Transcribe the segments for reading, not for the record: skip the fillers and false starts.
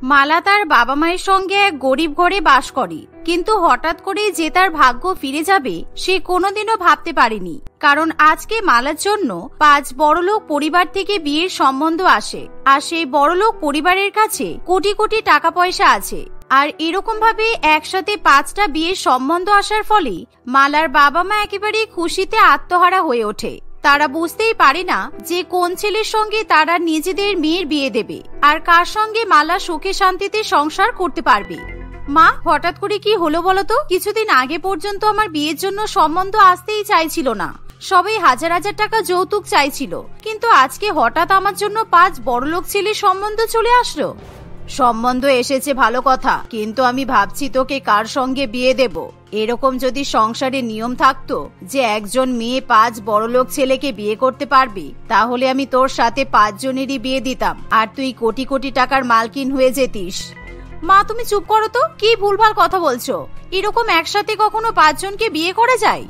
মালা তার বাবা মায়ের সঙ্গে এক গরিব ঘরে বাস করে, কিন্তু হঠাৎ করে যে তার ভাগ্য ফিরে যাবে সে কোনোদিনও ভাবতে পারেনি। কারণ আজকে মালার জন্য 5 বড়লোক পরিবার থেকে বিয়ের সম্বন্ধ আসে, আর সেই বড়লোক পরিবারের কাছে কোটি কোটি টাকা পয়সা আছে। আর এরকম ভাবে একসাথে 5টা বিয়ের সম্বন্ধ আসার ফলে মালার বাবা মা একেবারে খুশিতে আত্মহারা হয়ে ওঠে। তারা বুঝতেই পারে না যে কোন ছেলের সঙ্গে তারা নিজেদের মেয়ের বিয়ে দেবে, আর কার সঙ্গে মালা সুখে শান্তিতে সংসার করতে পারবে। মা, হঠাৎ করে কি হলো বলতো? কিছুদিন আগে পর্যন্ত আমার বিয়ের জন্য সম্বন্ধ আসতেই চাইছিল না, সবাই হাজার হাজার টাকা যৌতুক চাইছিল, কিন্তু আজকে হঠাৎ আমার জন্য 5 বড়লোক ছেলের সম্বন্ধ চলে আসলো। সম্বন্ধ এসেছে ভালো কথা, কিন্তু আমি ভাবছি তোকে কার সঙ্গে বিয়ে দেব। এরকম যদি সংসারে নিয়ম থাকতো যে একজন মেয়ে 5 বড়লোক ছেলেকে বিয়ে করতে পারবে, তাহলে আমি তোর সাথে 5 জনেরই বিয়ে দিতাম, আর তুই কোটি কোটি টাকার মালকিন হয়ে যেতিস। মা, তুমি চুপ করো তো, কি ভুলভাল কথা বলছো? এরকম একসাথে কখনো 5 জনকে বিয়ে করা যায়?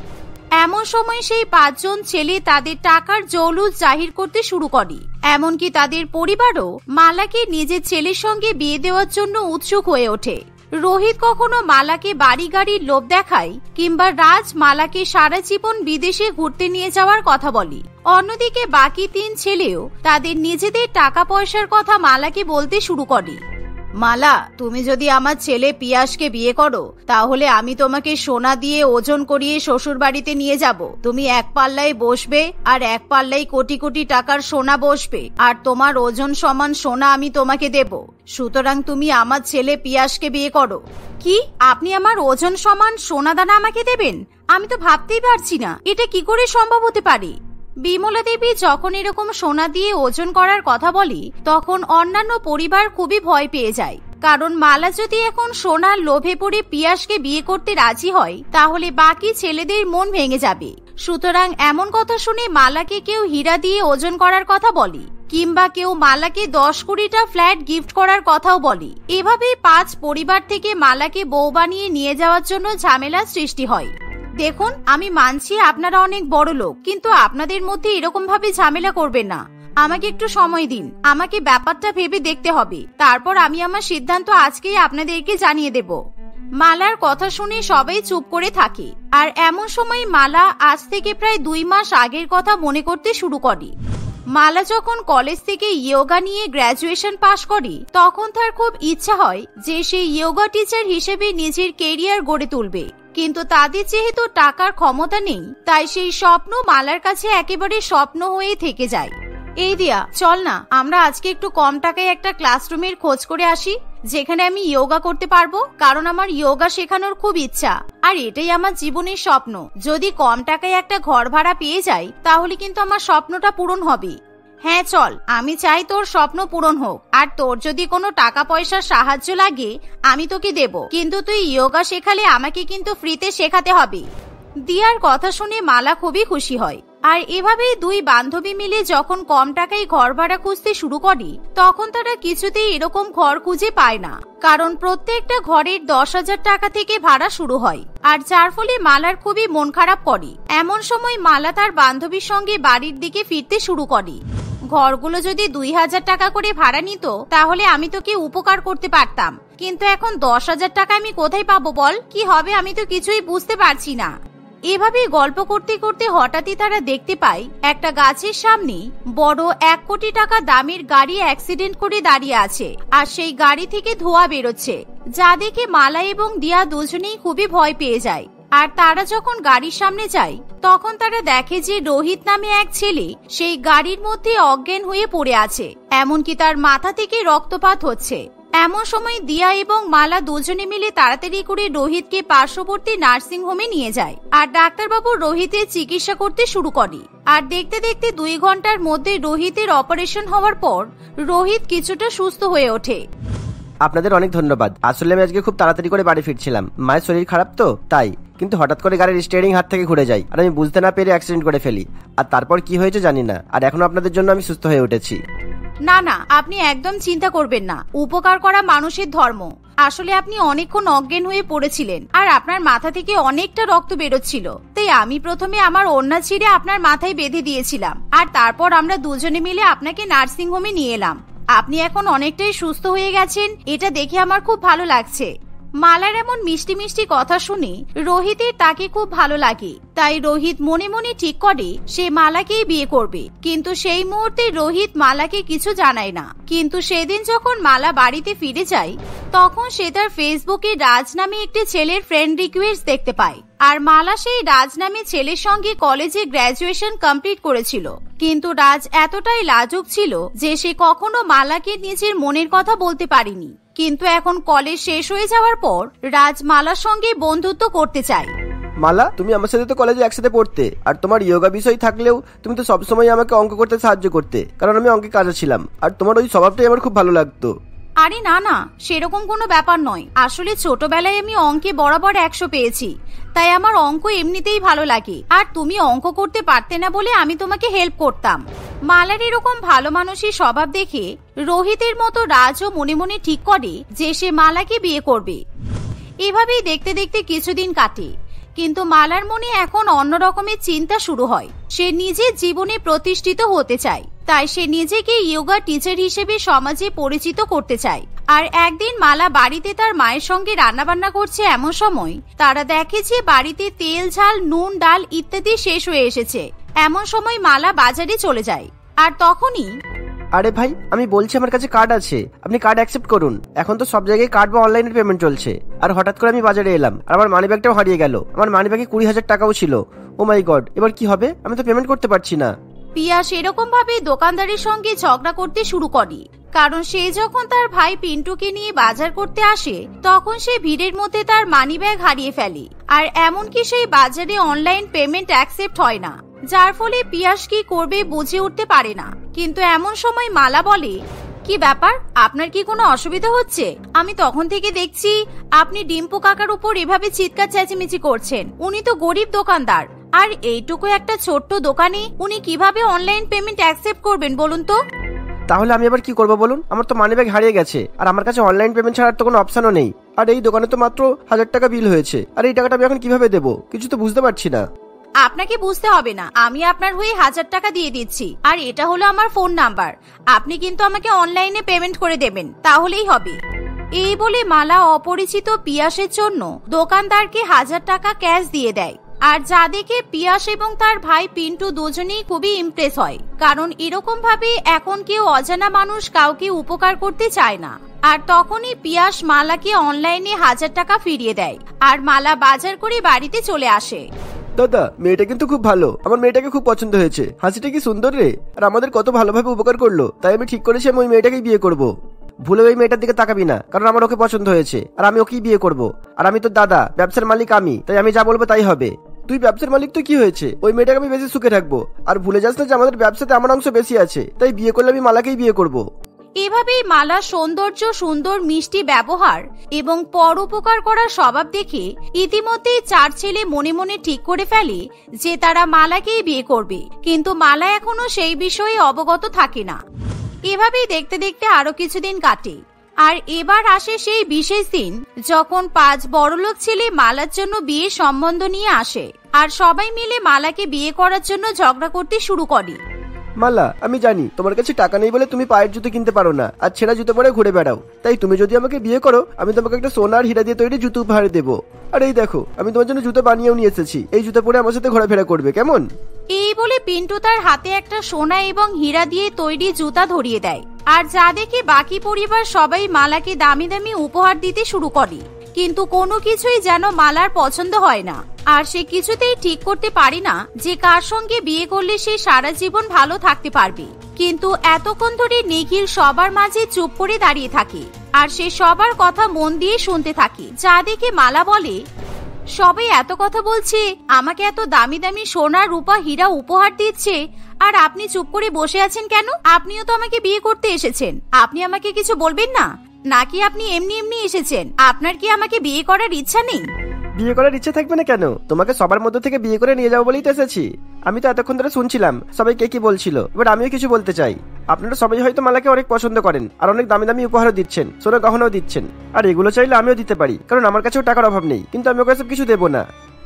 এমন সময় সেই 5 জন ছেলে তাদের টাকার জৌলুস জাহির করতে শুরু করে। এমনকি তাদের পরিবারও মালাকে নিজের ছেলের সঙ্গে বিয়ে দেওয়ার জন্য উৎসুক হয়ে ওঠে। রোহিত কখনো মালাকে বাড়ি গাড়ির লোভ দেখায়, কিংবা রাজ মালাকে সারা জীবন বিদেশে ঘুরতে নিয়ে যাওয়ার কথা বলে। অন্যদিকে বাকি 3 ছেলেও তাদের নিজেদের টাকা পয়সার কথা মালাকে বলতে শুরু করে। মালা, তুমি যদি আমার ছেলে পিয়াসকে বিয়ে করো, তাহলে আমি তোমাকে সোনা দিয়ে ওজন করিয়ে শ্বশুর বাড়িতে নিয়ে যাব। তুমি এক পাল্লায় বসবে, আর এক পাল্লায় কোটি কোটি টাকার সোনা বসবে, আর তোমার ওজন সমান সোনা আমি তোমাকে দেব। সুতরাং তুমি আমার ছেলে পিয়াসকে বিয়ে করো। কি? আপনি আমার ওজন সমান সোনা দানা আমাকে দেবেন? আমি তো ভাবতেই পারছি না, এটা কি করে সম্ভব হতে পারে। বিমলা দেবী যখন এরকম সোনা দিয়ে ওজন করার কথা বলে, তখন অন্যান্য পরিবার খুবই ভয় পেয়ে যায়। কারণ মালা যদি এখন সোনার লোভে পড়ে পিয়াসকে বিয়ে করতে রাজি হয়, তাহলে বাকি ছেলেদের মন ভেঙে যাবে। সুতরাং এমন কথা শুনে মালাকে কেউ হীরা দিয়ে ওজন করার কথা বলে, কিংবা কেউ মালাকে 10-20টা ফ্ল্যাট গিফট করার কথাও বলে। এভাবেই 5 পরিবার থেকে মালাকে বউ বানিয়ে নিয়ে যাওয়ার জন্য ঝামেলা সৃষ্টি হয়। দেখুন, আমি মানছি আপনারা অনেক বড় লোক, কিন্তু আপনাদের মধ্যে এরকম ভাবে ঝামেলা করবেন না। আমাকে একটু সময় দিন, আমাকে ব্যাপারটা ভেবে দেখতে হবে, তারপর আমি আমার সিদ্ধান্ত আজকেই আপনাদেরকে জানিয়ে দেব। মালার কথা শুনে সবাই চুপ করে থাকে। আর এমন সময় মালা আজ থেকে প্রায় 2 মাস আগের কথা মনে করতে শুরু করে। মালা যখন কলেজ থেকে ইয়োগা নিয়ে গ্র্যাজুয়েশন পাশ করে, তখন তার খুব ইচ্ছা হয় যে সে ইয়োগা টিচার হিসেবে নিজের কেরিয়ার গড়ে তুলবে। কিন্তু তাদের যেহেতু টাকার ক্ষমতা নেই, তাই সেই স্বপ্ন মালার কাছে একেবারে স্বপ্ন হয়ে থেকে যায়। এই দিয়া, চল না আমরা আজকে একটু কম টাকায় একটা ক্লাসরুমের খোঁজ করে আসি, যেখানে আমি ইয়োগা করতে পারবো। কারণ আমার ইয়োগা শেখানোর খুব ইচ্ছা, আর এটাই আমার জীবনের স্বপ্ন। যদি কম টাকায় একটা ঘর ভাড়া পেয়ে যাই, তাহলে কিন্তু আমার স্বপ্নটা পূরণ হবে। হ্যাঁ চল, আমি চাই তোর স্বপ্ন পূরণ হোক, আর তোর যদি কোনো টাকা পয়সার সাহায্য লাগে আমি তোকে দেব, কিন্তু তুই ইয়োগা শেখালে আমাকে কিন্তু ফ্রিতে শেখাতে হবে। দিয়ার কথা শুনে মালা খুবই খুশি হয়। আর এভাবেই 2 বান্ধবী মিলে যখন কম টাকায় ঘর ভাড়া খুঁজতে শুরু করে, তখন তারা কিছুতেই এরকম ঘর খুঁজে পায় না। কারণ প্রত্যেকটা ঘরের 10,000 টাকা থেকে ভাড়া শুরু হয়, আর যার ফলে মালার খুবই মন খারাপ করে। এমন সময় মালা তার বান্ধবীর সঙ্গে বাড়ির দিকে ফিরতে শুরু করে। ঘরগুলো যদি 2,000 টাকা করে ভাড়া নিত, তাহলে আমি তোকে উপকার করতে পারতাম, কিন্তু এখন 10,000 টাকা আমি কোথায় পাবো বল? কি হবে আমি তো কিছুই বুঝতে পারছি না। এভাবে গল্প করতে করতে হঠাৎই তারা দেখতে পায় একটা গাছের সামনে বড় 1 কোটি টাকা দামের গাড়ি অ্যাক্সিডেন্ট করে দাঁড়িয়ে আছে, আর সেই গাড়ি থেকে ধোঁয়া বেরোচ্ছে, যা দেখে মালা এবং দিয়া দুজনেই খুবই ভয় পেয়ে যায়। আর তারা যখন গাড়ির সামনে যায়, তখন তারা দেখে যে রোহিত নামে এক ছেলে সেই গাড়ির মধ্যে অজ্ঞান হয়ে পড়ে আছে, এমনকি তার মাথা থেকে রক্তপাত হচ্ছে। এমন সময় দিয়া এবং মালা দুজনে মিলে তাড়াতাড়ি করে রোহিতকে পার্শ্ববর্তী নার্সিং হোমে নিয়ে যায়, আর ডাক্তারবাবু রোহিতের চিকিৎসা করতে শুরু করে। আর দেখতে দেখতে 2 ঘন্টার মধ্যে রোহিতের অপারেশন হওয়ার পর রোহিত কিছুটা সুস্থ হয়ে ওঠে। আপনাদের অনেক ধন্যবাদ। আসলে আমি আজকে খুব তাড়াতাড়ি করে বাড়ি ফিরছিলাম, মায়ের শরীর খারাপ তো তাই, কিন্তু হঠাৎ করে গাড়ির স্টিয়ারিং হাত থেকে ঘুরে যায়, আর আমি বুঝতে না পেরে অ্যাক্সিডেন্ট করে ফেলি। আর তারপর কি হয়েছে জানি না, আর এখন আপনাদের জন্য আমি সুস্থ হয়ে উঠেছি। না না, আপনি একদম চিন্তা করবেন না, উপকার করা মানুষের ধর্ম। আসলে আপনি অনেকক্ষণ অজ্ঞান হয়ে পড়েছিলেন, আর আপনার মাথা থেকে অনেকটা রক্ত বেরোচ্ছিল, তাই আমি প্রথমে আমার ওড়না ছিঁড়ে আপনার মাথায় বেঁধে দিয়েছিলাম, আর তারপর আমরা দুজনে মিলে আপনাকে নার্সিং হোমে নিয়ে এলাম। আপনি এখন অনেকটাই সুস্থ হয়ে গেছেন, এটা দেখে আমার খুব ভালো লাগছে। মালার এমন মিষ্টি মিষ্টি কথা শুনে রোহিতের তাকে খুব ভালো লাগে। তাই রোহিত মনে মনে ঠিক করে সে মালাকেই বিয়ে করবে। কিন্তু সেই মুহূর্তে রোহিত মালাকে কিছু জানায় না। কিন্তু সেদিন যখন মালা বাড়িতে ফিরে যায়, তখন সে তার ফেসবুকে রাজ নামে একটি ছেলের ফ্রেন্ড রিকোয়েস্ট দেখতে পায়। আর মালা সেই রাজ নামে ছেলের সঙ্গে কলেজে গ্র্যাজুয়েশন কমপ্লিট করেছিল। কিন্তু রাজ এতটাই লাজুক ছিল যে সে কখনো মালাকে নিজের মনের কথা বলতে পারেনি। কিন্তু এখন কলেজ শেষ হয়ে যাওয়ার পর রাজ মালার সঙ্গে বন্ধুত্ব করতে চায়। মালা, তুমি আমার সাথে তো কলেজে একসাথে পড়তে, আর তোমার ইয়োগা বিষয় থাকলেও তুমি তো সবসময় আমাকে অঙ্ক করতে সাহায্য করতে, কারণ আমি অঙ্কে কাজে ছিলাম। আর তোমার ওই স্বভাবটাই আমার খুব ভালো লাগতো। আরে না না, সেরকম কোনো ব্যাপার নয়। আসলে ছোটবেলায় আমি অঙ্কে বরাবর 100 পেয়েছি, তাই আমার অঙ্ক এমনিতেই ভালো লাগে। আর তুমি অঙ্ক করতে পারতে না বলে আমি তোমাকে হেল্প করতাম। মালার এরকম ভালো মানুষের স্বভাব দেখে রোহিতের মতো রাজও মনে মনে ঠিক করে যে সে মালাকে বিয়ে করবে। এভাবেই দেখতে দেখতে কিছুদিন কাটে। কিন্তু মালার মনে এখন অন্য রকমের চিন্তা শুরু হয়। সে নিজের জীবনে প্রতিষ্ঠিত হতে চায়, তাই সে নিজেকে যোগা টিচার হিসেবে সমাজে পরিচিত করতে চায়। আর একদিন মালা বাড়িতে তার মায়ের সঙ্গে রান্নাবান্না করছে, এমন সময় তারা দেখে যে বাড়িতে তেল, ঝাল, নুন, ডাল ইত্যাদি শেষ হয়ে এসেছে। এমন সময় মালা বাজারে চলে যায়। আর তখনই, আরে ভাই, আমি বলছি আমার কাছে কার্ড আছে, আপনি কার্ড অ্যাকসেপ্ট করুন। এখন তো সব জায়গায় কার্ড বা অনলাইনের পেমেন্ট চলছে। আর হঠাৎ করে আমি বাজারে এলাম, আর আমার মানি ব্যাগটাও হারিয়ে গেল। আমার মানি ব্যাগে 20,000 টাকাও ছিল। ও মাই গড, এবার কি হবে? আমি তো পেমেন্ট করতে পারছি না। পিয়া সেরকম ভাবে দোকানদারের সঙ্গে ঝগড়া করতে শুরু করে। কারণ সে যখন তার ভাই পিন্টুকে নিয়ে বাজার করতে আসে, তখন সে ভিড়ের মধ্যে তার মানিব্যাগ হারিয়ে ফেলে। আর এমনকি সেই বাজারে অনলাইন পেমেন্ট অ্যাকসেপ্ট হয় না, যার ফলে পিয়াস কি করবে বুঝে উঠতে পারে না। কিন্তু এমন সময় মালা বলে, কি ব্যাপার, আপনার কি কোনো অসুবিধা হচ্ছে? আমি তখন থেকে দেখছি আপনি ডিম্পু কাকার উপর এভাবে চিৎকার চেঁচামেচি করছেন। উনি তো গরিব দোকানদার, আর এইটুকু একটা ছোট্ট দোকানে উনি কিভাবে অনলাইন পেমেন্ট অ্যাকসেপ্ট করবেন বলুন তো? তাহলে আমি এবার কি করবো বলুন? আমার তো মানি ব্যাগ হারিয়ে গেছে, আর আমার কাছে অনলাইন পেমেন্ট ছাড়ার তো কোনো অপশনও নেই। আর এই দোকানে তো মাত্র 1000 টাকা বিল হয়েছে, আর এই টাকাটা আমি এখন কিভাবে দেবো? কিছু তো বুঝতে পারছি না। আপনাকে বুঝতে হবে না, আমি আপনার হয়ে 1000 টাকা দিয়ে দিচ্ছি। আর এটা হলো আমার ফোন নাম্বার। আপনি কিন্তু আমাকে অনলাইনে পেমেন্ট করে দেবেন, তাহলেই হবে। এই বলে মালা অপরিচিত পিয়াসের জন্য দোকানদারকে 1000 টাকা ক্যাশ দিয়ে দেয়। আর যা দেখে পিয়াস এবং তার ভাই পিন্টু দুজনেই খুবই ইমপ্রেস হয়। কারণ এরকম ভাবে এখন কেউ অজানা মানুষ কাউকে উপকার করতে চায় না। আর তখনই পিয়াস মালাকে অনলাইনে 1000 টাকা ফিরিয়ে দেয়। আর মালা বাজার করে বাড়িতে চলে আসে। দাদা, মেয়েটা কিন্তু খুব ভালো, আমার মেয়েটাকে খুব পছন্দ হয়েছে। হাসিটা কি সুন্দর রে, আর আমাদের কত ভালোভাবে উপকার করলো। তাই আমি ঠিক করেছি আমি ওই মেয়েটাকেই বিয়ে করব। ভুলে ওই মেয়েটার দিকে তাকাবি না, কারণ আমার ওকে পছন্দ হয়েছে, আর আমি ওকেই বিয়ে করব। আর আমি তো দাদা, ব্যবসার মালিক আমি, তাই আমি যা বলবো তাই হবে। তুই ব্যবসার মালিক তো কি হয়েছে, ওই মেয়েটাকে আমি বেশি সুখে রাখবো। আর ভুলে যাস না যে আমাদের ব্যবসাতে আমার অংশ বেশি আছে, তাই বিয়ে করলে আমি মালাকেই বিয়ে করব। এভাবেই মালা সৌন্দর্য, সুন্দর মিষ্টি ব্যবহার এবং পরোপকার করার স্বভাব দেখে ইতিমধ্যেই 4 ছেলে মনে মনে ঠিক করে ফেলে যে তারা মালাকেই বিয়ে করবে। কিন্তু মালা এখনো সেই বিষয়ে অবগত থাকে না। এভাবেই দেখতে দেখতে আরো কিছুদিন কাটে। আর এবার আসে সেই বিশেষ দিন যখন 5 বড়লোক ছেলে মালার জন্য বিয়ে সম্বন্ধ নিয়ে আসে। আর সবাই মিলে মালাকে বিয়ে করার জন্য ঝগড়া করতে শুরু করে। মালা, আমি জানি তোমার কাছে টাকা নেই বলে তুমি পায়ের জুতো কিনতে পারো না, আর ছেঁড়া জুতো পরে ঘুরে বেড়াও। তাই তুমি যদি আমাকে বিয়ে করো, আমি তোমাকে একটা সোনা আর হীরা দিয়ে তৈরি জুতো উপহার দেবো। আর এই দেখো, আমি তোমার জন্য জুতো বানিয়েও নিয়ে এসেছি। এই জুতো পরে আমার সাথে ঘোরাফেরা করবে, কেমন? এই বলে পিন্টু তার হাতে একটা সোনা এবং হীরা দিয়ে তৈরি জুতা ধরিয়ে দেয়। আর যা দেখে বাকি পরিবার সবাই মালাকে দামি দামি উপহার দিতে শুরু করে। কিন্তু কোনো কিছুই যেন মালার পছন্দ হয় না। আর সে কিছুতেই ঠিক করতে পারে না যে কার সঙ্গে বিয়ে করলে সে সারা জীবন ভালো থাকতে পারবে। কিন্তু এতক্ষণ ধরে নিখিল সবার মাঝে চুপ করে দাঁড়িয়ে থাকে। আর সে সবার কথা মন দিয়ে শুনতে থাকে। যা দেখে মালা বলে, সবাই এত কথা বলছে, আমাকে এত দামি দামি সোনা, রূপা, হীরা উপহার দিচ্ছে, আর আপনি চুপ করে বসে আছেন কেন? আপনিও তো আমাকে বিয়ে করতে এসেছেন, আপনি আমাকে কিছু বলবেন না? নাকি আপনি এমনি এমনি এসেছেন? আপনার কি আমাকে বিয়ে করার ইচ্ছা নেই? বিয়ে করার ইচ্ছা থাকবে না কেন? তোমাকে সবার মধ্যে থেকে বিয়ে করে নিয়ে যাবো বলেই তো এসেছি। আমি তো এতক্ষণ ধরে শুনছিলাম সবাই কে কি বলছিল, এবার আমিও কিছু বলতে চাই। আপনারা সবাই হয়তো মালাকে অনেক পছন্দ করেন, আর অনেক দামি দামি উপহারও দিচ্ছেন, সোনা গহনাও দিচ্ছেন। আর এগুলো চাইলে আমিও দিতে পারি, কারণ আমার কাছেও টাকার অভাব নেই। কিন্তু আমি ওকে সব কিছু দেবো না।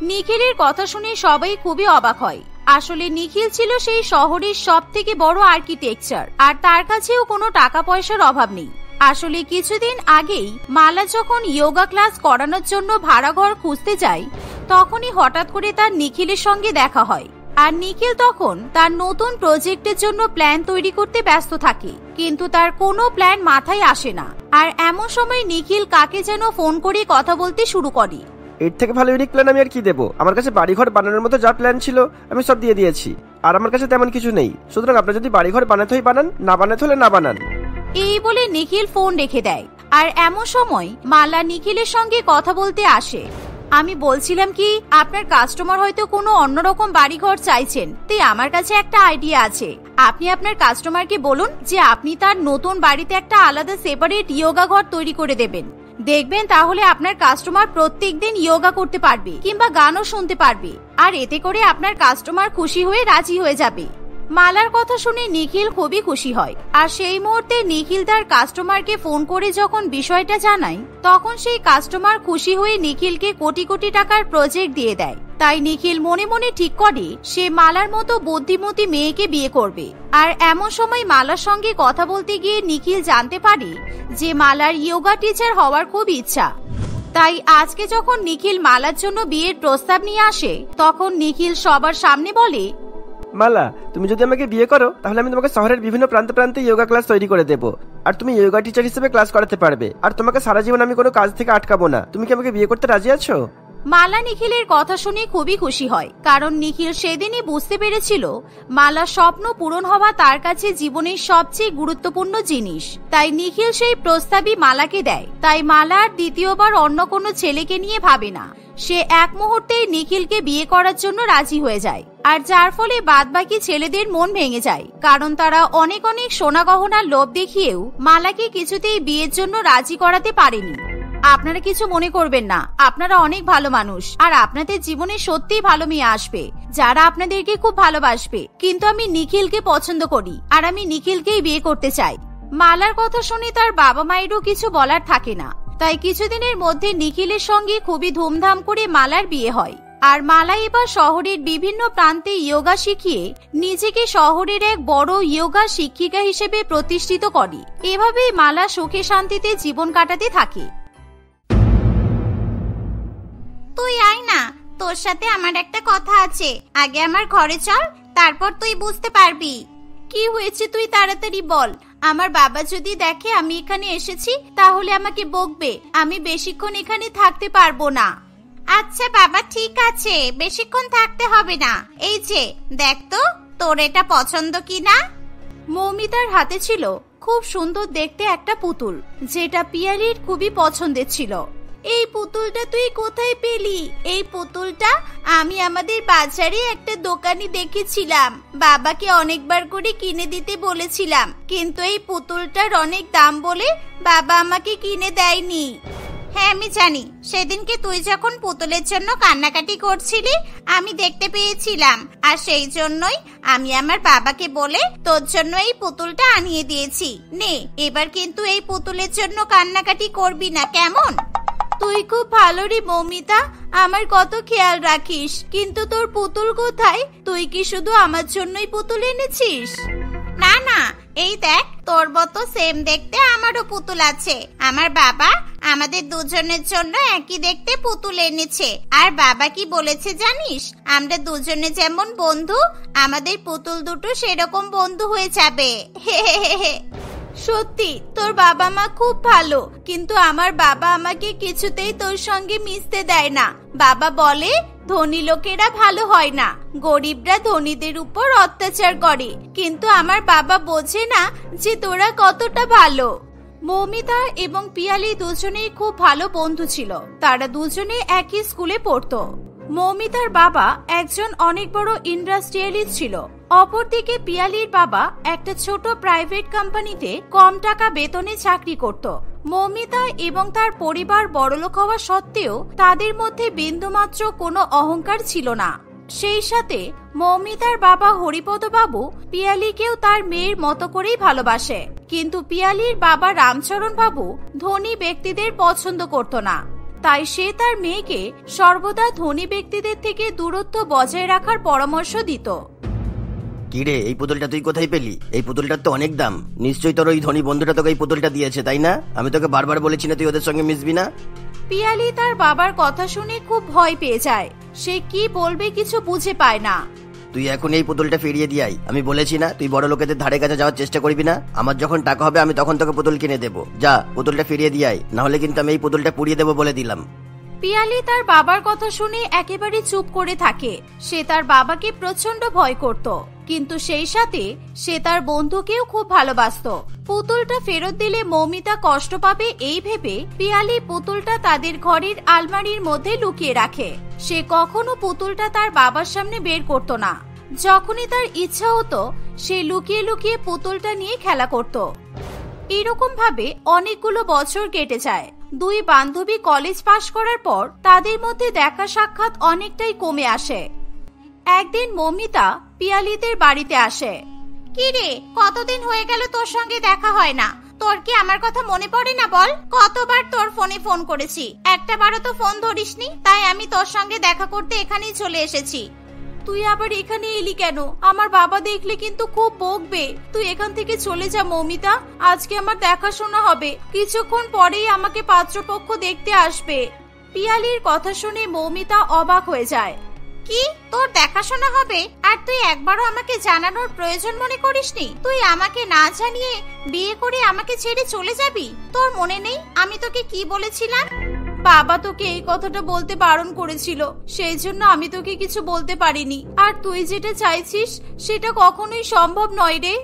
নিখিলের কথা শুনে সবাই খুবই অবাক হয়। আসলে নিখিল ছিল সেই শহরের সবথেকে বড় আর্কিটেকচার, আর তার কাছেও কোনো টাকা পয়সার অভাব নেই। আসলে কিছুদিন আগেই মালা যখন যোগা ক্লাস করানোর জন্য ভাড়া ঘর খুঁজতে যায়, তখনই হঠাৎ করে তার নিখিলের সঙ্গে দেখা হয়। আর নিখিল তখন তার নতুন প্রজেক্টের জন্য প্ল্যান তৈরি করতে ব্যস্ত থাকে, কিন্তু তার কোনো প্ল্যান মাথায় আসে না। আর এমন সময় নিখিল কাকে যেন ফোন করে কথা বলতে শুরু করে। এর থেকে ভালো ইউনিক প্ল্যান আমি আর কি দেবো? আমার কাছে বাড়িঘর বানানোর মতো যা প্ল্যান ছিল আমি সব দিয়ে দিয়েছি, আর আমার কাছে তেমন কিছু নেই। সুতরাং আপনার যদি বাড়িঘর বানাতে হয় বানান, না বানাতে হলে না বানান। এই বলে নিখিল ফোন রেখে দেয়। আর এমন সময় মালা নিখিলের সঙ্গে কথা বলতে আসে। আমি বলছিলাম কি, আপনার কাস্টমার হয়তো কোনো অন্যরকম বাড়িঘর চাইছেন, তাই আমার কাছে একটা আইডিয়া আছে। আপনি আপনার কাস্টমারকে বলুন যে আপনি তার নতুন বাড়িতে একটা আলাদা সেপারেট যোগা ঘর তৈরি করে দেবেন। দেখবেন তাহলে আপনার কাস্টমার প্রত্যেকদিন যোগা করতে পারবে কিংবা গানও শুনতে পারবে, আর এতে করে আপনার কাস্টমার খুশি হয়ে রাজি হয়ে যাবে। মালার কথা শুনে নিখিল খুবই খুশি হয়। আর সেই মুহূর্তে নিখিল তার কাস্টমারকে ফোন করে যখন বিষয়টা জানায়, তখন সেই কাস্টমার খুশি হয়ে নিখিলকে কোটি কোটি টাকার প্রজেক্ট দিয়ে দেয়। তাই নিখিল মনে মনে ঠিক করে সে মালার মতো বুদ্ধিমতী মেয়েকে বিয়ে করবে। আর এমন সময় মালার সঙ্গে কথা বলতে গিয়ে নিখিল জানতে পারে যে মালার যোগা টিচার হওয়ার খুব ইচ্ছা। তাই আজকে যখন নিখিল মালার জন্য বিয়ের প্রস্তাব নিয়ে আসে, তখন নিখিল সবার সামনে বলে, মালা, তুমি যদি আমাকে বিয়ে করো তাহলে আমি তোমাকে শহরের বিভিন্ন প্রান্তে প্রান্তে যোগা ক্লাস তৈরি করে দেবো, আর তুমি যোগা টিচার হিসেবে ক্লাস করাতে পারবে, আর তোমাকে সারা জীবন আমি কোনো কাজ থেকে আটকাবো না। তুমি কি আমাকে বিয়ে করতে রাজি আছো? মালা নিখিলের কথা শুনে খুবই খুশি হয়, কারণ নিখিল সেদিনই বুঝতে পেরেছিল মালার স্বপ্ন পূরণ হওয়া তার কাছে জীবনের সবচেয়ে গুরুত্বপূর্ণ জিনিস। তাই নিখিল সেই প্রস্তাবই মালাকে দেয়। তাই মালা আর দ্বিতীয়বার অন্য কোনো ছেলেকে নিয়ে ভাবে না। সে এক মুহূর্তেই নিখিলকে বিয়ে করার জন্য রাজি হয়ে যায়, আর যার ফলে বাদবাকি ছেলেদের মন ভেঙে যায়, কারণ তারা অনেক অনেক সোনা গহনার লোভ দেখিয়েও মালাকে কিছুতেই বিয়ের জন্য রাজি করাতে পারেনি। আপনারা কিছু মনে করবেন না, আপনারা অনেক ভালো মানুষ, আর আপনাদের জীবনে সত্যিই ভালো মেয়ে আসবে যারা আপনাদেরকে খুব ভালোবাসবে। কিন্তু আমি নিখিলকে পছন্দ করি, আর আমি নিখিলকেই বিয়ে করতে চাই। মালার কথা শুনে তার বাবা মায়েরও কিছু বলার থাকে না। তাই কিছুদিনের মধ্যে নিখিলের সঙ্গে খুবই ধুমধাম করে মালার বিয়ে হয়। আর মালা এবার শহরের বিভিন্ন প্রান্তে যোগা শিখিয়ে নিজেকে শহরের এক বড় যোগা শিক্ষিকা হিসেবে প্রতিষ্ঠিত করে। এভাবেই মালা সুখে শান্তিতে জীবন কাটাতে থাকে। তুই আয় না, তোর সাথে আমার একটা কথা আছে। আগে আমার ঘরে চল, তারপর তুই বুঝতে পারবি। কি হয়েছে তুই তাড়াতাড়ি বল। আমার বাবা যদি দেখে আমি এখানে এসেছি তাহলে আমাকে বকবে। আমি বেশিক্ষণ এখানে থাকতে পারবো না। আচ্ছা বাবা, ঠিক আছে, বেশিক্ষণ থাকতে হবে না। এই যে দেখ তো, তোর এটা পছন্দ কিনা। মৌমিতার হাতে ছিল খুব সুন্দর দেখতে একটা পুতুল, যেটা পিয়ালির খুবই পছন্দের ছিল। এই পুতুলটা তুই কোথায় পেলি? এই পুতুলটা আমি আমাদের বাজারে একটা দোকানে দেখেছিলাম। বাবাকে অনেকবার করে কিনে দিতে বলেছিলাম, কিন্তু এই পুতুলটার অনেক দাম বলে বাবা আমাকে কিনে দেয়নি। হ্যাঁ আমি জানি, সেদিনকে তুই যখন পুতুলের জন্য কান্নাকাটি করছিলি আমি দেখতে পেয়েছিলাম, আর সেই জন্যই আমি আমার বাবাকে বলে তোর জন্য এই পুতুলটা আনিয়ে দিয়েছি। নে, এবার কিন্তু এই পুতুলের জন্য কান্নাকাটি করবি না, কেমন? তুই খুব ভালো রে মৌমিতা, আমার কত খেয়াল রাখিস। কিন্তু তোর পুতুল কোথায়? তুই কি শুধু আমার জন্যই পুতুল এনেছিস? না না, এই দেখ, তোর মতো সেম দেখতে আমারও পুতুল আছে। আমার বাবা আমাদের দুজনের জন্য একই দেখতে পুতুল এনেছে। আর বাবা কি বলেছে জানিস? আমরা দুজনে যেমন বন্ধু, আমাদের পুতুল দুটো সেরকম বন্ধু হয়ে যাবে। সত্যি তোর বাবা মা খুব ভালো, কিন্তু আমার বাবা আমাকে কিছুতেই তোর সঙ্গে মিশতে দেয় না। বাবা বলে ধনী লোকেরা ভালো হয় না, গরিবরা ধনীদের উপর অত্যাচার করে। কিন্তু আমার বাবা বোঝে না যে তোরা কতটা ভালো। মৌমিতা এবং পিয়ালি দুজনেই খুব ভালো বন্ধু ছিল। তারা দুজনে একই স্কুলে পড়তো। মৌমিতার বাবা একজন অনেক বড় ইন্ডাস্ট্রিয়ালিস্ট ছিল। অপরদিকে পিয়ালির বাবা একটা ছোট প্রাইভেট কোম্পানিতে কম টাকা বেতনে চাকরি করত। মৌমিতা এবং তার পরিবার বড়লোক হওয়া সত্ত্বেও তাদের মধ্যে বিন্দুমাত্র কোনো অহংকার ছিল না। সেই সাথে মৌমিতার বাবা হরিপদ বাবু পিয়ালিকেও তার মেয়ের মতো করেই ভালোবাসে। কিন্তু পিয়ালির বাবা রামচরণ বাবু ধনী ব্যক্তিদের পছন্দ করত না। তাই সে তার মেয়েকে সর্বদা ধনী ব্যক্তিদের থেকে দূরত্ব বজায় রাখার পরামর্শ দিত। কিরে, এই পুতুলটা তুই কোথায় পেলি? এই পুতুলটার তো অনেক দাম। নিশ্চয়ই তোর ওই ধনী বন্ধুটা তোকে এই পুতুলটা দিয়েছে, তাই না? আমি তোকে বারবার বলেছি না তুই ওদের সঙ্গে মিশবি না। পিয়ালি তার বাবার কথা শুনে খুব ভয় পেয়ে যায়। সে কি বলবে কিছু বুঝে পায় না। তুই এখন এই পুতুলটা ফিরিয়ে দিয়াই। আমি বলেছি না তুই বড় লোকেদের ধারে কাছে যাওয়ার চেষ্টা করবি না। আমার যখন টাকা হবে আমি তখন তোকে পুতুল কিনে দেবো। যা, পুতুলটা ফিরিয়ে দিয়াই, না হলে কিন্তু আমি এই পুতুলটা পুড়িয়ে দেবো বলে দিলাম। পিয়ালি তার বাবার কথা শুনে একেবারে চুপ করে থাকে। সে তার বাবাকে প্রচন্ড ভয় করত, কিন্তু সেই সাথে সে তার বন্ধুকেও খুব ভালোবাসতো। পুতুলটা ফেরত দিলে মৌমিতা কষ্ট পাবে এই ভেবে পিয়ালি পুতুলটা তাদের ঘরের আলমারির মধ্যে লুকিয়ে রাখে। সে কখনো পুতুলটা তার বাবার সামনে বের করতো না। যখনই তার ইচ্ছা হতো সে লুকিয়ে লুকিয়ে পুতুলটা নিয়ে খেলা করত। এরকম ভাবে অনেকগুলো বছর কেটে যায়। দুই বান্ধবী কলেজ পাশ করার পর তাদের মধ্যে দেখা সাক্ষাৎ অনেকটাই কমে আসে। একদিন মৌমিতা পিয়ালিদের বাড়িতে আসে। কি রে, কতদিন হয়ে গেল তোর সঙ্গে দেখা হয় না। তোর কি আমার কথা মনে পড়ে না বল? কতবার তোর ফোনে ফোন করেছি, একটাবারও তো ফোন ধরিসনি। তাই আমি তোর সঙ্গে দেখা করতে এখানেই চলে এসেছি। তুই আবার এখানে এলি কেন? আমার বাবা দেখলে কিন্তু খুব বকবে। তুই এখান থেকে চলে যা মৌমিতা। আজকে আমার দেখাশোনা হবে। কিছুক্ষণ পরেই আমাকে পাত্রপক্ষ দেখতে আসবে। পিয়ালির কথা শুনে মৌমিতা অবাক হয়ে যায়। কি, তোর দেখাশোনা হবে? আর তুই একবারও আমাকে জানানোর প্রয়োজন মনে করিসনি? তুই আমাকে না জানিয়ে বিয়ে করে আমাকে ছেড়ে চলে যাবি? তোর মনে নেই আমি তোকে কি বলেছিলাম? বাবা তোকে এই কথাটা বলতে বারণ করেছিল, সেই জন্য আমি তোকে কিছু বলতে পারিনি। আর তুই যেটা চাইছিস সেটা কখনোই সম্ভব নয় রে।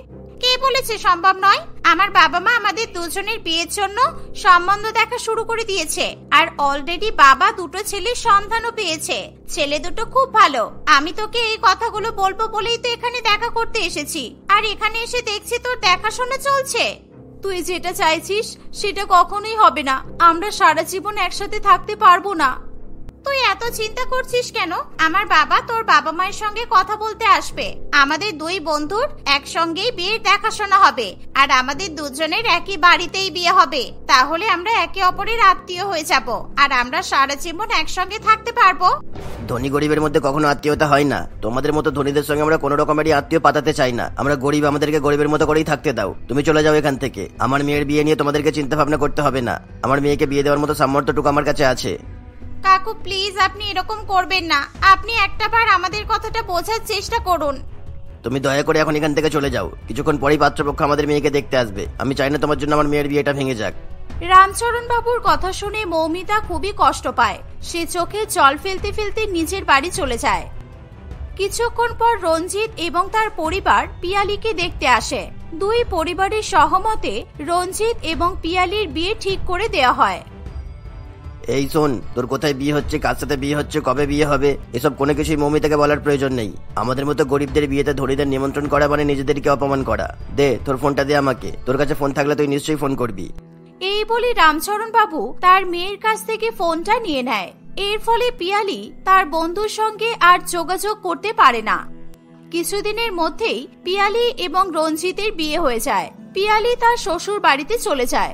কে বলেছে সম্ভব নয়? আমার বাবা মা আমাদের দুজনের বিয়ের জন্য সম্বন্ধ দেখা শুরু করে দিয়েছে। আর অলরেডি বাবা দুটো ছেলের সন্ধানও পেয়েছে। ছেলে দুটো খুব ভালো। আমি তোকে এই কথাগুলো বলবো বলেই তো এখানে দেখা করতে এসেছি। আর এখানে এসে দেখছি তোর দেখাশোনা চলছে। তুই যেটা চাইছিস সেটা কখনোই হবে না। আমরা সারা জীবন একসাথে থাকতে পারবো না। তুই এত চিন্তা করছিস কেন? আমার বাবা তোর বাবা মায়ের সঙ্গে কথা বলতে আসবে। আমাদের দুই বন্ধুর একসঙ্গেই বিয়ের দেখাশোনা হবে। আর আমাদের দুজনের একই বাড়িতেই বিয়ে হবে। তাহলে আমরা একে অপরের আত্মীয় হয়ে যাব। আর আমরা সারা জীবন একসঙ্গে থাকতে পারবো। ধনী গরিবের মধ্যে কখনো আত্মীয়তা হয় না। তোমাদের মতো ধনীদের সঙ্গে আমরা কোনো রকমেরই আত্মীয় পাতাতে চাই না। আমরা গরিব, আমাদেরকে গরিবের মতো করেই থাকতে দাও। তুমি চলে যাও এখান থেকে। আমার মেয়ের বিয়ে নিয়ে তোমাদেরকে চিন্তা ভাবনা করতে হবে না। আমার মেয়েকে বিয়ে দেওয়ার মতো সামর্থ্যটুকু আমার কাছে আছে। কাকু প্লিজ, আপনি এরকম করবেন না। আপনি একটাবার আমাদের কথাটা বোঝার চেষ্টা করুন। তুমি দয়া করে এখন এখান থেকে চলে যাও। কিছুক্ষণ পরেই পাত্রপক্ষ আমাদের মেয়েকে দেখতে আসবে। আমি চাই না তোমার জন্য আমার মেয়ের বিয়েটা ভেঙে যাক। রামচরণ বাবুর কথা শুনে মৌমিতা খুবই কষ্ট পায়। সে চোখে জল ফেলতে ফেলতে নিজের বাড়ি চলে যায়। কিছুক্ষণ পর রঞ্জিত এবং তার পরিবার পিয়ালিকে দেখতে আসে। দুই পরিবারের সহমতে রঞ্জিত এবং পিয়ালির বিয়ে ঠিক করে দেওয়া হয়। এই শোন, তোর কোথায় বিয়ে হচ্ছে, কার সাথে বিয়ে হচ্ছে, কবে বিয়ে হবে, এসব কোনো কিছুই মৌমিতাকে বলার প্রয়োজন নেই। আমাদের মতো গরিবদের বিয়েতে ধনীদের নিমন্ত্রণ করা মানে নিজেদেরকে অপমান করা। দে তোর ফোনটা দে আমাকে। তোর কাছে ফোন থাকলে তুই নিশ্চয়ই ফোন করবি। এই বলে রামচরণ বাবু তার মেয়ের কাছ থেকে ফোনটা নিয়ে নেয়। এর ফলে পিয়ালি তার বন্ধুর সঙ্গে আর যোগাযোগ করতে পারে না। কিছুদিনের মধ্যেই পিয়ালি এবং রঞ্জিতের বিয়ে হয়ে যায়। পিয়ালি তার শ্বশুর বাড়িতে চলে যায়।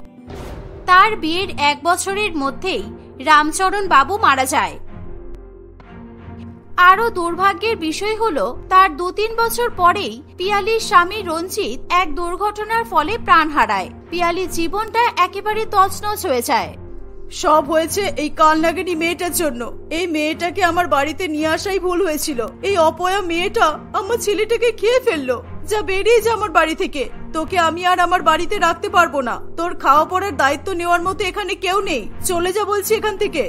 তার বিয়ের 1 বছরের মধ্যেই রামচরণ বাবু মারা যায়। আরো দুর্ভাগ্যের বিষয় হলো তার 2-3 বছর পরেই পিয়ালির স্বামী রঞ্জিত এক দুর্ঘটনার ফলে প্রাণ হারায়। পিয়ালির জীবনটা একেবারে তছনছ হয়ে যায়। সব হয়েছে এই কালনাগিনী মেয়েটার জন্য। এই মেয়েটাকে আমার বাড়িতে নিয়ে আসাই ভুল হয়েছিল। এই অপয়া মেয়েটা আমার ছেলেটাকে খেয়ে ফেললো। যা, বেরিয়ে যা আমার বাড়ি থেকে। তোকে আমি আর আমার বাড়িতে রাখতে পারবো না। তোর খাওয়া পড়ার দায়িত্ব নেওয়ার মতো এখানে কেউ নেই। চলে যা বলছি এখান থেকে।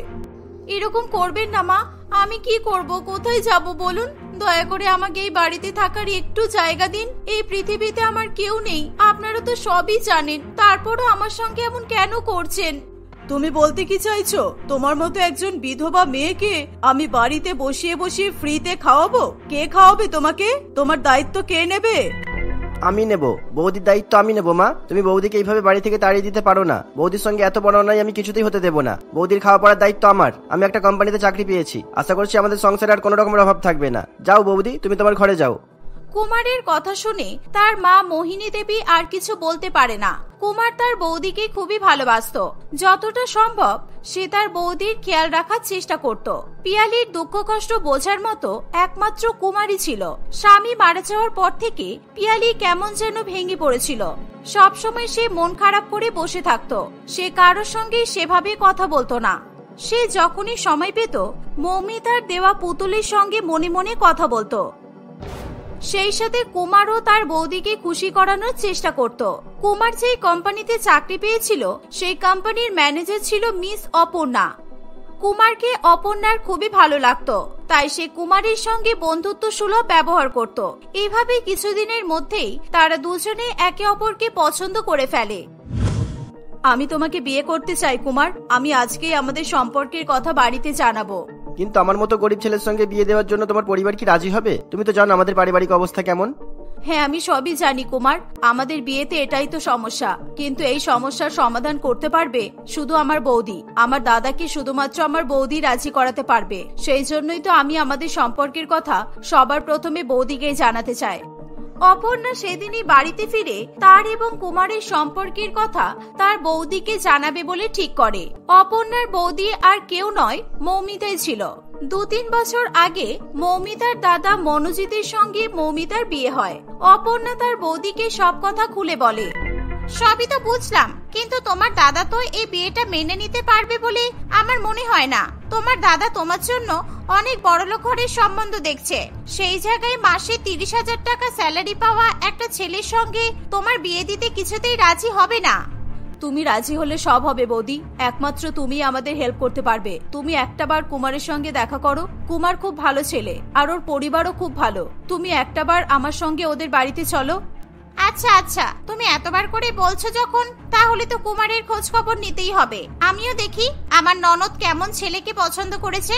এরকম করবেন না মা। আমি কি করব, কোথায় যাব বলুন? দয়া করে আমাকে এই বাড়িতে থাকার একটু জায়গা দিন। এই পৃথিবীতে আমার কেউ নেই, আপনারা তো সবই জানেন। তারপরও আমার সঙ্গে এমন কেন করছেন? তুমি বলতে কি চাইছো? তোমার মতো একজন বিধবা মেয়েকে আমি বাড়িতে বসিয়ে বসিয়ে ফ্রিতে খাওয়াবো? কে খাওয়াবে তোমাকে? তোমার দায়িত্ব কে নেবে? আমি নেব। বৌদির দায়িত্ব আমি নেব মা। তুমি বৌদিকে এইভাবে বাড়ি থেকে তাড়িয়ে দিতে পারো না। বৌদির সঙ্গে এত বড় অন্যায় আমি কিছুতেই হতে দেবো না। বৌদির খাওয়া পড়ার দায়িত্ব আমার। আমি একটা কোম্পানিতে চাকরি পেয়েছি। আশা করছি আমাদের সংসারে আর কোনো রকমের অভাব থাকবে না। যাও বৌদি, তুমি তোমার ঘরে যাও। কুমারের কথা শুনে তার মা মোহিনী দেবী আর কিছু বলতে পারে না। কুমার তার বৌদিকে খুবই ভালোবাসতো। যতটা সম্ভব সে তার বৌদির খেয়াল রাখার চেষ্টা করত। পিয়ালির দুঃখ কষ্ট বোঝার মতো একমাত্র কুমারী ছিল। স্বামী মারা যাওয়ার পর থেকে পিয়ালি কেমন যেন ভেঙে পড়েছিল। সবসময় সে মন খারাপ করে বসে থাকতো। সে কারোর সঙ্গে সেভাবে কথা বলতো না। সে যখনই সময় পেত মৌমিতার দেওয়া পুতুলের সঙ্গে মনে মনে কথা বলতো। সেই সাথে কুমারও তার বৌদিকে খুশি করানোর চেষ্টা করত। কুমার যেই কোম্পানিতে চাকরি পেয়েছিল সেই কোম্পানির ম্যানেজার ছিল মিস অপর্ণা। কুমারকে অপর্ণার খুবই ভালো লাগতো, তাই সে কুমারের সঙ্গে বন্ধুত্ব সুলভ ব্যবহার করত। এভাবে কিছুদিনের মধ্যেই তারা দুজনে একে অপরকে পছন্দ করে ফেলে। আমি তোমাকে বিয়ে করতে চাই কুমার। আমি আজকেই আমাদের সম্পর্কের কথা বাড়িতে জানাবো। কিন্তু আমার মতো গরিব ছেলের সঙ্গে বিয়ে দেওয়ার জন্য তোমার পরিবার কি রাজি হবে? তুমি তো জানো আমাদের পারিবারিক অবস্থা কেমন। হ্যাঁ, আমি সবই জানি কুমার। আমাদের বিয়েতে এটাই তো সমস্যা, কিন্তু এই সমস্যার সমাধান করতে পারবে শুধু আমার বৌদি। আমার দাদাকে শুধুমাত্র আমার বৌদি রাজি করাতে পারবে। সেই জন্যই তো আমি আমাদের সম্পর্কের কথা সবার প্রথমে বৌদিকে জানাতে চাই। অপর্ণা সেদিনই বাড়িতে ফিরে তার এবং কুমারের সম্পর্কের কথা তার বৌদিকে জানাবে বলে ঠিক করে। অপর্ণার বৌদি আর কেউ নয়, মৌমিতাই ছিল। 2-3 বছর আগে মৌমিতার দাদা মনোজিতের সঙ্গে মৌমিতার বিয়ে হয়। অপর্ণা তার বৌদিকে সব কথা খুলে বলে। সবই তো বুঝলাম, কিন্তু তোমার দাদা তো এই বিয়েটা মেনে নিতে পারবে বলে আমার মনে হয় না। তোমার দাদা তোমার জন্য অনেক বড়লোক ঘরের সম্বন্ধ দেখছে। সেই জায়গায় মাসে 30,000 টাকা স্যালারি পাওয়া একটা ছেলের সঙ্গে তোমার বিয়ে দিতে কিছুতেই রাজি হবে না। তুমি রাজি হলে সব হবে বৌদি। একমাত্র তুমি আমাদের হেল্প করতে পারবে। তুমি একটাবার কুমারের সঙ্গে দেখা করো। কুমার খুব ভালো ছেলে আর ওর পরিবারও খুব ভালো। তুমি একটাবার আমার সঙ্গে ওদের বাড়িতে চলো। আচ্ছা আচ্ছা, তুমি এতবার করে বলছো যখন, তাহলে তো কুমারের খোঁজ খবর নিতেই হবে। আমিও দেখি আমার ননদ কেমন ছেলেকে পছন্দ করেছে।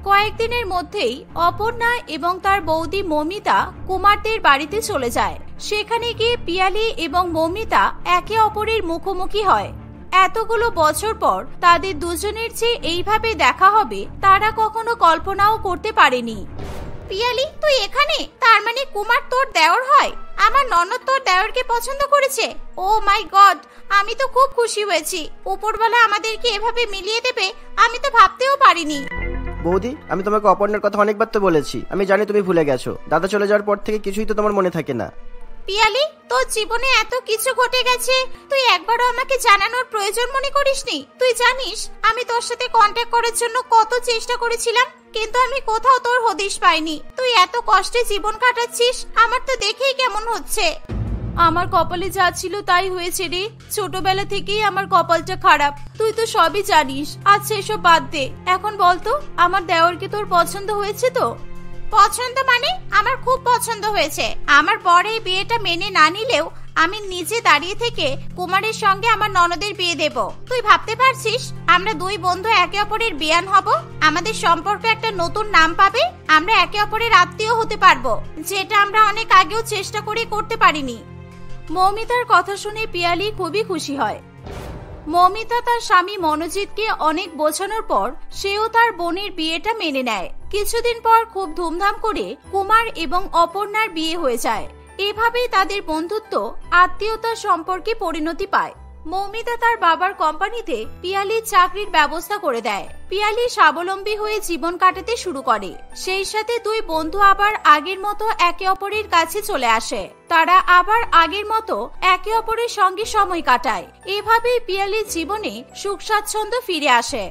কয়েকদিনের মধ্যেই অপর্ণা এবং তার বৌদি মৌমিতা কুমারদের বাড়িতে চলে যায়। সেখানে গিয়ে পিয়ালি এবং মৌমিতা একে অপরের মুখোমুখি হয়। এতগুলো বছর পর তাদের দুজনের যে এইভাবে দেখা হবে তারা কখনো কল্পনাও করতে পারেনি। পিয়ালি, তুই এখানে? তার মানে কুমার তোর দেওর হয়? আমার ননদ তোর দেওরকে পছন্দ করেছে? ও মাই গড, আমি তো খুব খুশি হয়েছি। উপরওয়ালা আমাদেরকে এভাবে মিলিয়ে দেবে আমি তো ভাবতেও পারিনি। বৌদি, আমি তোমাকে অপর্ণার কথা অনেকবার তো বলেছি। আমি জানি তুমি ভুলে গেছো। দাদা চলে যাওয়ার পর থেকে কিছুই তো তোমার মনে থাকে না। পিয়ালি, তোর জীবনে এত কিছু ঘটে গেছে, তুই একবারও আমাকে জানানোর প্রয়োজন মনে করিসনি? তুই জানিস আমি তোর সাথে কন্ট্যাক্ট করার জন্য কত চেষ্টা করেছিলাম, কিন্তু আমি কোথাও তোর হদিশ পাইনি। তুই এত কষ্টে জীবন কাটাচ্ছিস, আমার তো দেখেই কেমন হচ্ছে। আমার কপালে যা ছিল তাই হয়েছে রে। ছোটবেলা থেকেই আমার কপালটা খারাপ, তুই তো সবই জানিস। আচ্ছা এসব বাদ দে, এখন বলতো আমার দেওরকে তোর পছন্দ হয়েছে তো? পছন্দ মানে আমার খুব পছন্দ হয়েছে। আমার পরে বিয়েটা মেনে না নিলেও আমি নিজে দাঁড়িয়ে থেকে কুমারের সঙ্গে আমার ননদের বিয়ে দেব। তুই ভাবতে পারছিস আমরা দুই বন্ধু একে অপরের বিয়ান হব, আমাদের সম্পর্ক একটা নতুন নাম পাবে, আমরা একে অপরের আত্মীয় হতে পারবো, যেটা আমরা অনেক আগেও চেষ্টা করে করতে পারিনি। মৌমিতার কথা শুনে পিয়ালি খুবই খুশি হয়। মৌমিতা তার স্বামী মনোজিৎকে অনেক বোঝানোর পর সেও তার বোনের বিয়েটা মেনে নেয়। কিছুদিন পর খুব ধুমধাম করে কুমার এবং অপর্ণার বিয়ে হয়ে যায়। এভাবেই তাদের বন্ধুত্ব আত্মীয়তার সম্পর্কে পরিণতি পায়। মৌমিতা তার বাবার কোম্পানিতে পিয়ালির চাকরির ব্যবস্থা করে দেয়। পিয়ালি স্বাবলম্বী হয়ে জীবন কাটাতে শুরু করে। সেই সাথে দুই বন্ধু আবার আগের মতো একে অপরের কাছে চলে আসে। তারা আবার আগের মতো একে অপরের সঙ্গে সময় কাটায়। এভাবেই পিয়ালির জীবনে সুখ স্বাচ্ছন্দ্য ফিরে আসে।